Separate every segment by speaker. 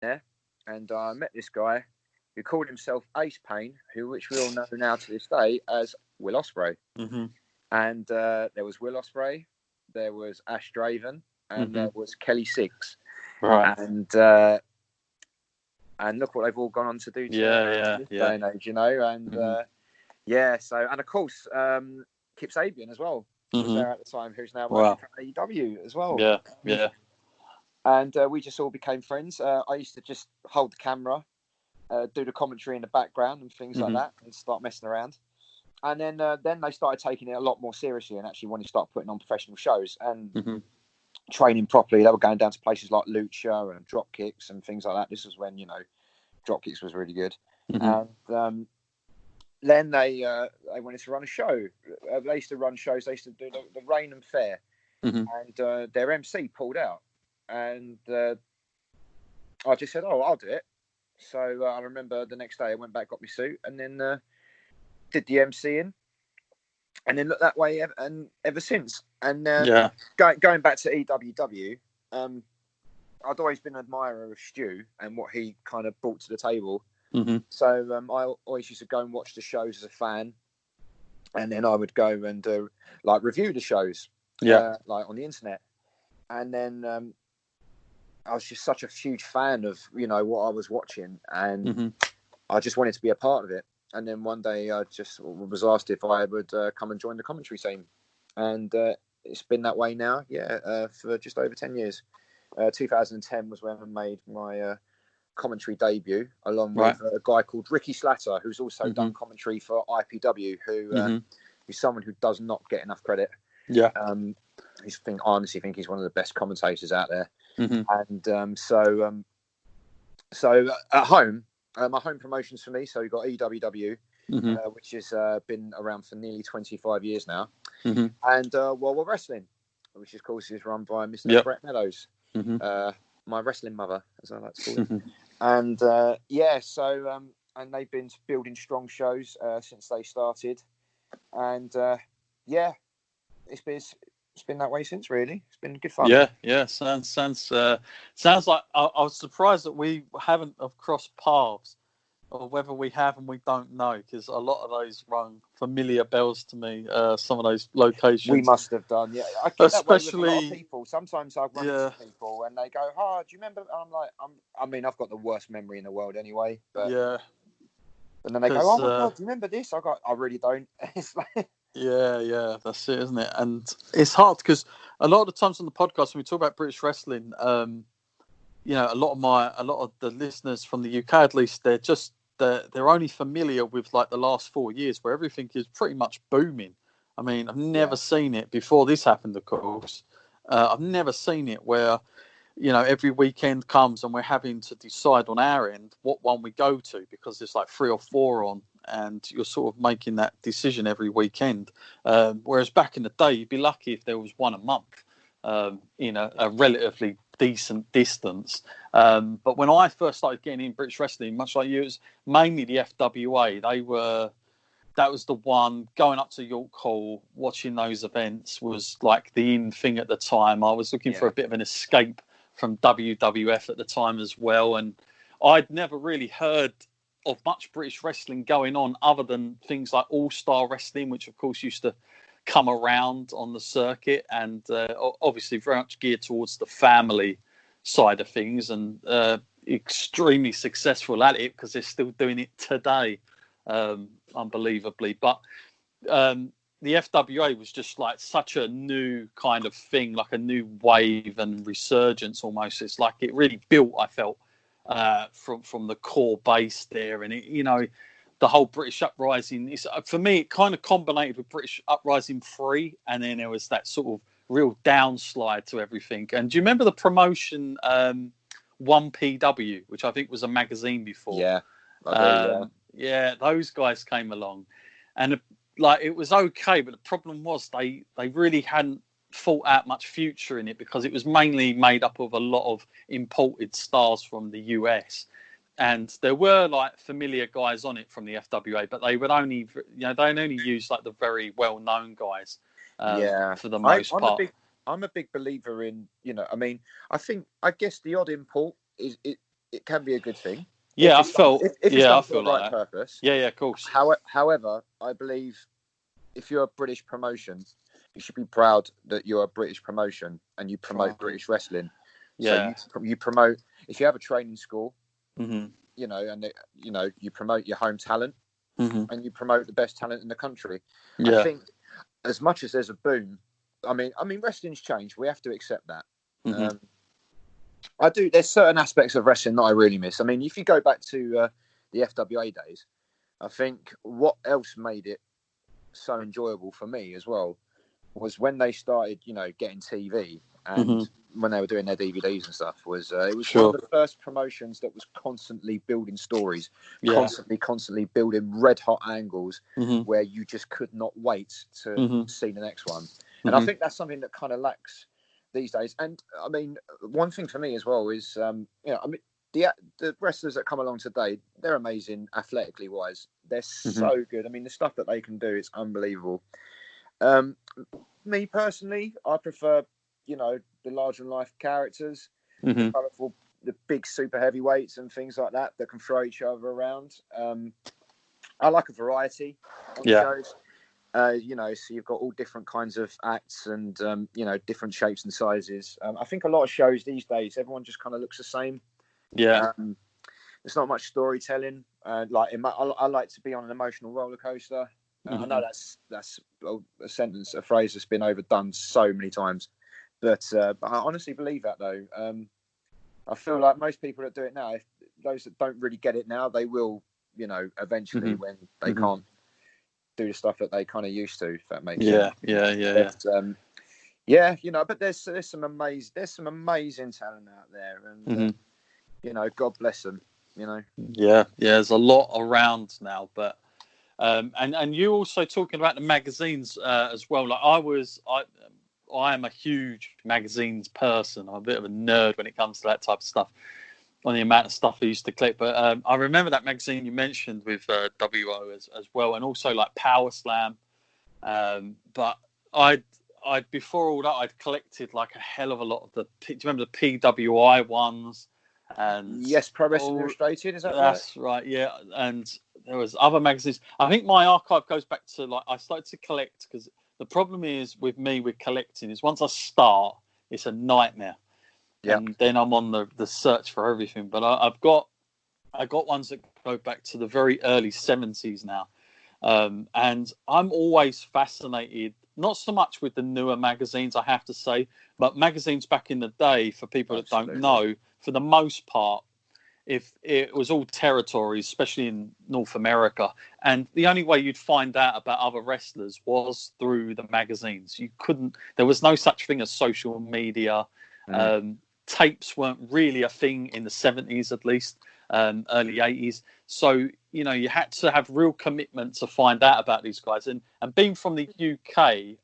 Speaker 1: there, and I met this guy who called himself Ace Payne, which we all know now to this day as Will Ospreay.
Speaker 2: Mm-hmm.
Speaker 1: And there was Will Ospreay, there was Ash Draven, and there was Kelly Six.
Speaker 2: Right.
Speaker 1: And look what they've all gone on to do
Speaker 2: this
Speaker 1: day and age, you know. And and of course, Kip Sabian as well was there at the time, who's now working for AEW as well.
Speaker 2: Yeah.
Speaker 1: And we just all became friends. I used to just hold the camera, do the commentary in the background and things like that, and start messing around. And then they started taking it a lot more seriously and actually wanted to start putting on professional shows and training properly. They were going down to places like Lucha and drop kicks and things like that. This was when, you know, drop kicks was really good. And then they wanted to run a show. They used to run shows. They used to do the Rain and Fair, and their MC pulled out. And I just said, "Oh, I'll do it." So I remember the next day I went back, got my suit, and then did the MCing, and then looked that way ever since. And going back to EWW, I'd always been an admirer of Stu and what he kind of brought to the table. So I always used to go and watch the shows as a fan, and then I would go and review the shows, like on the internet. And then I was just such a huge fan of, you know, what I was watching, and I just wanted to be a part of it. And then one day I just was asked if I would come and join the commentary team, and it's been that way now, for just over 10 years. 2010 was when I made my commentary debut, along with a guy called Ricky Slatter, who's also done commentary for IPW, who is someone who does not get enough credit. I honestly think he's one of the best commentators out there. And so at home, my home promotions for me, so you've got EWW, which has been around for nearly 25 years now, and World War Wrestling, which of course is run by Mr. Brett Meadows, my wrestling mother, as I like to call it. And and they've been building strong shows since they started, and it's been that way since, really. It's been good fun.
Speaker 2: Yeah. Sounds like I was surprised that we haven't have crossed paths, or whether we have and we don't know, because a lot of those rung familiar bells to me. Some of those locations
Speaker 1: we must have done. Yeah, I get that way with a lot of people. Sometimes I run into people and they go, "Oh, do you remember?" And I'm like, I mean, I've got the worst memory in the world anyway. But and then they go, "Oh my God, do you remember this?" I really don't. It's like.
Speaker 2: Yeah, that's it, isn't it? And it's hard because a lot of the times on the podcast when we talk about British wrestling, you know, a lot of the listeners from the UK, at least, they're only familiar with like the last 4 years where everything is pretty much booming. I mean, I've never seen it before this happened, of course. I've never seen it where, you know, every weekend comes and we're having to decide on our end what one we go to, because there's like 3 or 4 on, and you're sort of making that decision every weekend. Whereas back in the day, you'd be lucky if there was one a month, in a relatively decent distance. But when I first started getting in British wrestling, much like you, it was mainly the FWA. That was the one. Going up to York Hall, watching those events was like the in thing at the time. I was looking for a bit of an escape from WWF at the time as well, and I'd never really heard of much British wrestling going on other than things like All-Star Wrestling, which of course used to come around on the circuit, and obviously very much geared towards the family side of things, and extremely successful at it because they're still doing it today, unbelievably. But the FWA was just like such a new kind of thing, like a new wave and resurgence almost. It's like it really built, I felt, from the core base there, and it, you know, the whole British Uprising is, for me, it kind of combined with British Uprising 3, and then there was that sort of real downslide to everything. And do you remember the promotion 1PW, which I think was a magazine before?
Speaker 1: Yeah, I do,
Speaker 2: yeah, those guys came along, and like it was okay, but the problem was they really hadn't thought out much future in it, because it was mainly made up of a lot of imported stars from the US, and there were like familiar guys on it from the FWA, but they would only, you know, they only use like the very well-known guys for the most part.
Speaker 1: I'm a big believer in, you know, I mean, I guess the odd import it can be a good thing.
Speaker 2: Yeah,
Speaker 1: if it's done for the right purpose.
Speaker 2: Yeah, of course.
Speaker 1: However, I believe if you're a British promotion, you should be proud that you're a British promotion and you promote British wrestling.
Speaker 2: Yeah.
Speaker 1: So you promote, if you have a training school,
Speaker 2: mm-hmm.
Speaker 1: You promote your home talent,
Speaker 2: mm-hmm.
Speaker 1: and you promote the best talent in the country.
Speaker 2: Yeah.
Speaker 1: I think as much as there's a boom, I mean, wrestling's changed. We have to accept that.
Speaker 2: Mm-hmm.
Speaker 1: There's certain aspects of wrestling that I really miss. I mean, if you go back to the FWA days, I think what else made it so enjoyable for me as well was when they started, getting TV and when they were doing their DVDs and stuff. It was one of the first promotions that was constantly building stories, constantly building red hot angles where you just could not wait to see the next one. And I think that's something that kind of lacks these days. And I mean, one thing for me as well is, the wrestlers that come along today, they're amazing athletically wise. They're so good. I mean, the stuff that they can do is unbelievable. Me personally, I prefer, the larger than life characters, the colourful, the big super heavyweights and things like that can throw each other around. I like a variety on shows. So you've got all different kinds of acts and, different shapes and sizes. I think a lot of shows these days, everyone just kind of looks the same.
Speaker 2: Yeah.
Speaker 1: There's not much storytelling. I like to be on an emotional roller coaster. I know that's a phrase that's been overdone so many times, but I honestly believe that though. I feel like most people that do it now, if those that don't really get it now, they will, eventually when they can't do the stuff that they kind of used to. If that makes sense. But there's some amazing talent out there, and God bless them.
Speaker 2: There's a lot around now, but and you also talking about the magazines as well. Like I am a huge magazines person. I'm a bit of a nerd when it comes to that type of stuff, on the amount of stuff I used to collect. But I remember that magazine you mentioned with WO as well, and also like Power Slam. But I before all that, I'd collected like a hell of a lot of do you remember the PWI ones? And
Speaker 1: yes, Pro Wrestling Illustrated, is that right?
Speaker 2: That's right, yeah. And there was other magazines. I think my archive goes back to like I started to collect because the problem is with me with collecting is once I start, it's a nightmare. Yeah. And then I'm on the search for everything. But I got ones that go back to the very early 70s now. And I'm always fascinated, not so much with the newer magazines, I have to say, but magazines back in the day, for people that don't know, for the most part, if it was all territories, especially in North America, and the only way you'd find out about other wrestlers was through the magazines. There was no such thing as social media. Tapes weren't really a thing in the 70s, at least, early 80s. So, you had to have real commitment to find out about these guys. And being from the UK,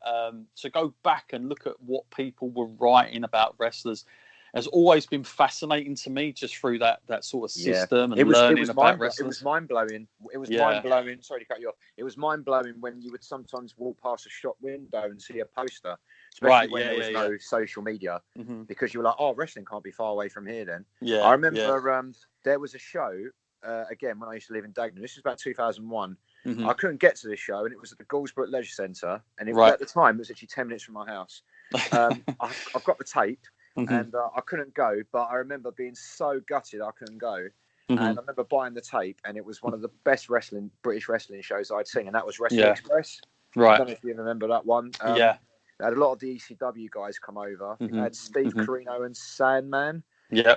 Speaker 2: to go back and look at what people were writing about wrestlers has always been fascinating to me, just through that sort of system and learning about wrestlers.
Speaker 1: It was mind-blowing. Mind-blowing. Sorry to cut you off. It was mind-blowing when you would sometimes walk past a shop window and see a poster, especially when there was no social media, because you were like, oh, wrestling can't be far away from here then. Yeah, I remember there was a show, again, when I used to live in Dagenham. This was about 2001. I couldn't get to this show, and it was at the Gouldsbrook Leisure Centre, and at the time, it was actually 10 minutes from my house. I've got the tape. And I couldn't go, but I remember being so gutted I couldn't go. And I remember buying the tape, and it was one of the best British wrestling shows I'd seen, and that was Wrestling Express. Right. I don't know if you remember that one. They had a lot of the ECW guys come over. They had Steve Corino and Sandman. Yeah.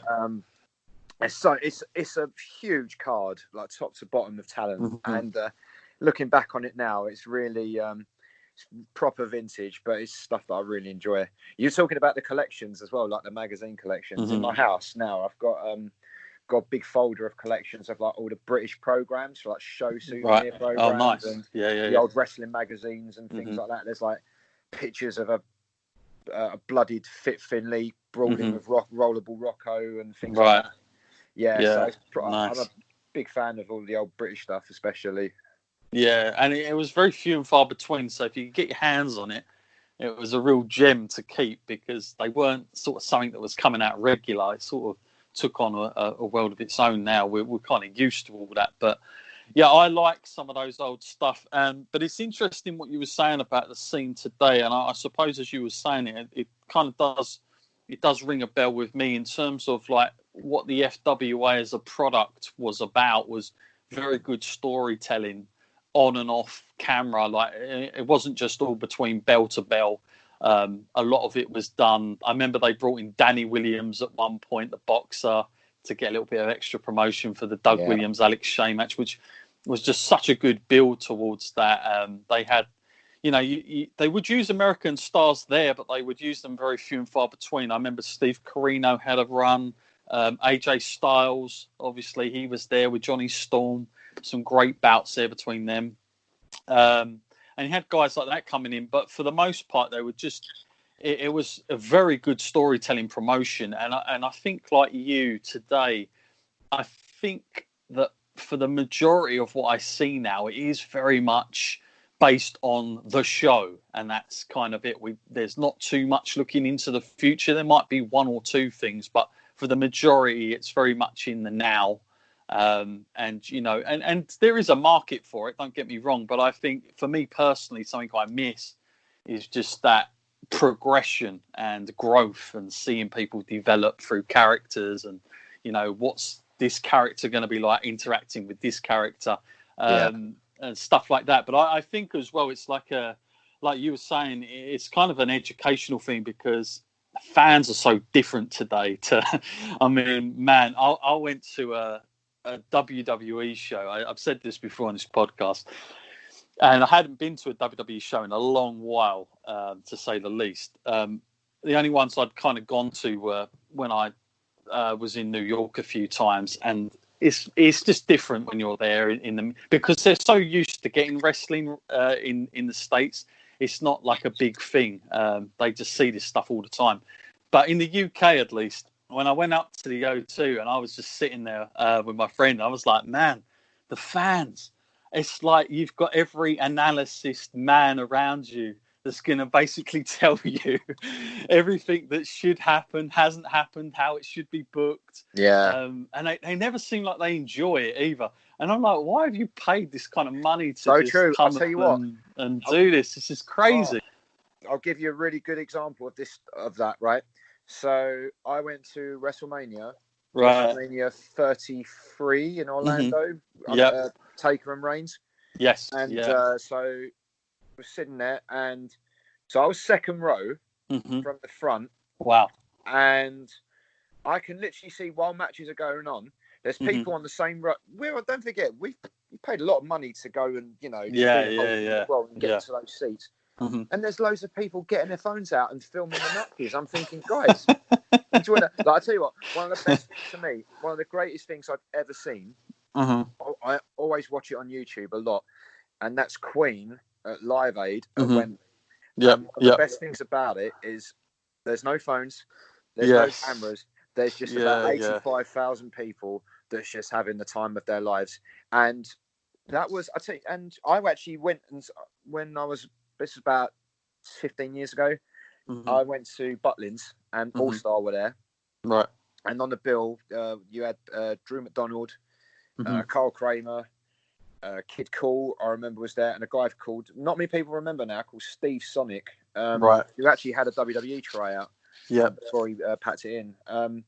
Speaker 1: It's a huge card, like top to bottom of talent. And looking back on it now, it's really proper vintage, but it's stuff that I really enjoy. You're talking about the collections as well, like the magazine collections. In my house now, I've got a big folder of collections of like all the British programs, like show souvenir programs. Oh, nice. And the old wrestling magazines and things like that. There's like pictures of a bloodied Fit Finlay brawling with Rollerball Rocco and things like that. So nice. I'm a big fan of all the old British stuff, especially.
Speaker 2: Yeah, and it was very few and far between. So if you could get your hands on it, it was a real gem to keep, because they weren't sort of something that was coming out regular. It sort of took on a world of its own now. We're kind of used to all that. But yeah, I like some of those old stuff. But it's interesting what you were saying about the scene today. And I suppose as you were saying it kind of does ring a bell with me in terms of like what the FWA as a product was about was very good storytelling on and off camera. Like it wasn't just all between bell to bell. A lot of it was done. I remember they brought in Danny Williams at one point, the boxer, to get a little bit of extra promotion for the Doug Williams Alex Shea match, which was just such a good build towards that. They had, they would use American stars there, but they would use them very few and far between. I remember Steve Corino had a run. AJ Styles, obviously, he was there with Johnny Storm. Some great bouts there between them. And he had guys like that coming in. But for the most part, they were just... It was a very good storytelling promotion. And I think, like you today, I think that for the majority of what I see now, it is very much based on the show. And that's kind of it. There's not too much looking into the future. There might be one or two things, but for the majority, it's very much in the now. And there is a market for it, don't get me wrong. But I think for me personally, something I miss is just that progression and growth and seeing people develop through characters and, what's this character going to be like interacting with this character and stuff like that. But I think as well, it's like you were saying, it's kind of an educational thing because fans are so different today I went to a WWE show. I've said this before on this podcast, and I hadn't been to a WWE show in a long while, to say the least. The only ones I'd kind of gone to were when I was in New York a few times, and it's just different when you're there in them because they're so used to getting wrestling in the States. It's not like a big thing. They just see this stuff all the time. But in the UK, at least, when I went up to the O2 and I was just sitting there with my friend, I was like, man, the fans. It's like you've got every analyst man around you that's going to basically tell you everything that should happen, hasn't happened, how it should be booked.
Speaker 1: Yeah.
Speaker 2: And they never seem like they enjoy it either. And I'm like, why have you paid this kind of money to
Speaker 1: So
Speaker 2: just
Speaker 1: true.
Speaker 2: come
Speaker 1: I'll tell you what.
Speaker 2: And do this? This is crazy.
Speaker 1: I'll give you a really good example of that, right? So I went to WrestleMania.
Speaker 2: Right.
Speaker 1: WrestleMania 33 in Orlando.
Speaker 2: Mm-hmm.
Speaker 1: Taker and Reigns.
Speaker 2: Yes.
Speaker 1: And so I was sitting there, and so I was second row from the front.
Speaker 2: Wow.
Speaker 1: And I can literally see while matches are going on, there's people on the same row. Don't forget, we paid a lot of money to go and and get to those seats. Mm-hmm. And there's loads of people getting their phones out and filming the matches. I'm thinking, guys, enjoy that. Like, I tell you what, one of the best things to me, one of the greatest things I've ever seen. I always watch it on YouTube a lot, and that's Queen at Live Aid at Wembley. One of the best things about it is there's no phones, there's no cameras, there's just about 85,000 people that's just having the time of their lives. And that was, I tell you, and I actually went, and when this was about 15 years ago, I went to Butlins and All Star were there.
Speaker 2: Right.
Speaker 1: And on the bill, you had Drew McDonald, Carl Kramer, Kid Cool, I remember was there, and a guy called, not many people remember now, called Steve Sonic, who actually had a WWE tryout before he packed it in. There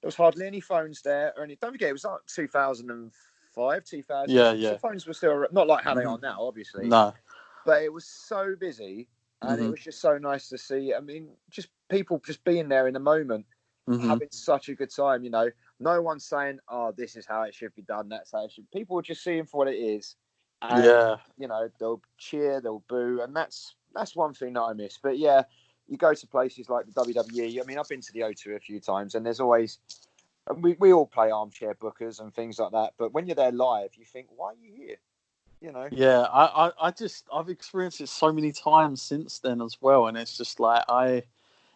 Speaker 1: was hardly any phones there, don't forget, it was like 2005, 2000. The phones were still not like how they are now, obviously.
Speaker 2: No. But
Speaker 1: it was so busy, and it was just so nice to see. I mean, just people just being there in the moment, having such a good time. No one's saying, "Oh, this is how it should be done. That's how it should." People are just seeing for what it is, and they'll cheer, they'll boo, and that's one thing that I miss. But yeah, you go to places like the WWE. I mean, I've been to the O2 a few times, and there's always we all play armchair bookers and things like that. But when you're there live, you think, "Why are you here?"
Speaker 2: Yeah, I've experienced it so many times since then as well, and it's just like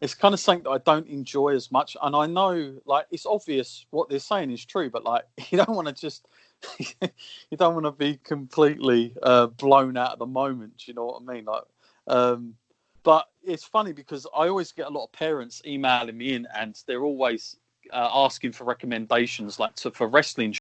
Speaker 2: it's kind of something that I don't enjoy as much. And I know, like, it's obvious what they're saying is true, but like, you don't want to be completely blown out at the moment. Do you know what I mean? Like, but it's funny because I always get a lot of parents emailing me in, and they're always asking for recommendations, like for wrestling